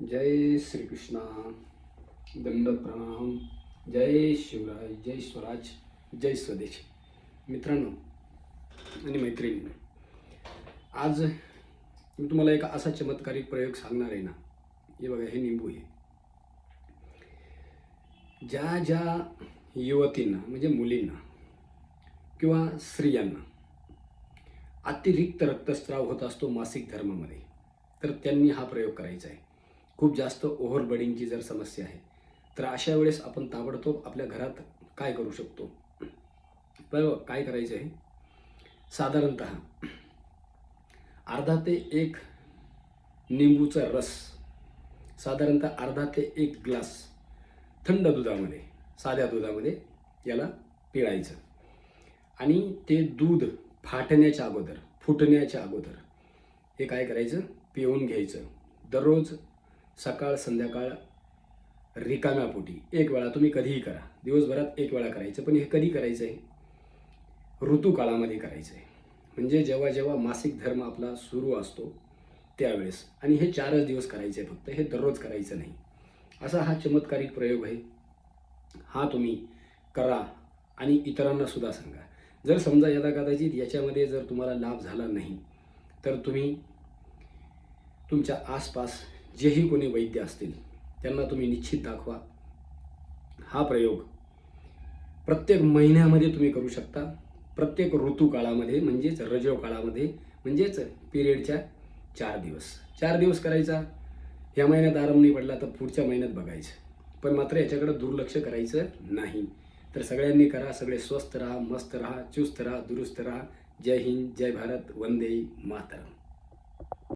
जय श्रीकृष्णा, दंडवत प्रणाम. जय शिवराय, जय स्वराज, जय स्वदेश. मित्रांनो आणि मैत्रिणींनो, आज मी तुम्हाला एक असा चमत्कारिक प्रयोग सांगणार आहे ना. हे बघा, हे निंबू आहे. ज्या ज्या युवतींना म्हणजे मुलींना किंवा स्त्रियांना अतिरिक्त रक्तस्राव होत असतो मासिक धर्मामध्ये, तर त्यांनी हा प्रयोग करायचा आहे. खूप जास्त ओव्हरब्लिडिंगची जर समस्या आहे तर अशा वेळेस आपण ताबडतोब आपल्या घरात काय करू शकतो. काय करायचं आहे, साधारणतः अर्धा ते एक निंबूचा रस, साधारणतः अर्धा ते एक ग्लास थंड दुधामध्ये, साध्या दुधामध्ये याला पिळायचं आणि ते दूध फुटण्याच्या अगोदर हे काय करायचं, पिऊन घ्यायचं. दररोज सकाळ संध्याकाळ रिकाम्या पोटी एक वेळा, तुम्ही कधीही करा, दिवसभरात एक वेळा करायचं. पण हे कधी करायचं आहे, ऋतूकाळामध्ये करायचं आहे. म्हणजे जेव्हा जेव्हा मासिक धर्म आपला सुरू असतो त्यावेळेस. आणि हे 4च दिवस करायचे आहे फक्त, हे दररोज करायचं नाही. असा हा चमत्कारिक प्रयोग आहे. हा तुम्ही करा आणि इतरांना सुद्धा सांगा. जर समजा यदाकदाचित याच्यामध्ये जर तुम्हाला लाभ झाला नाही तर तुम्ही तुमच्या आसपास जेही कोणी वैद्य असतील त्यांना तुम्ही निश्चित दाखवा. हा प्रयोग प्रत्येक महिन्यामध्ये तुम्ही करू शकता. प्रत्येक ऋतूकाळामध्ये म्हणजेच रजव काळामध्ये, म्हणजेच पिरियडच्या 4 दिवस करायचा. या महिन्यात आराम नाही पडला तर पुढच्या महिन्यात बघायचं. पण मात्र याच्याकडे दुर्लक्ष करायचं नाही. तर सगळ्यांनी करा. सगळे स्वस्थ राहा, मस्त राहा, चुस्त राहा, दुरुस्त राहा. जय हिंद, जय भारत, वंदे मातरम.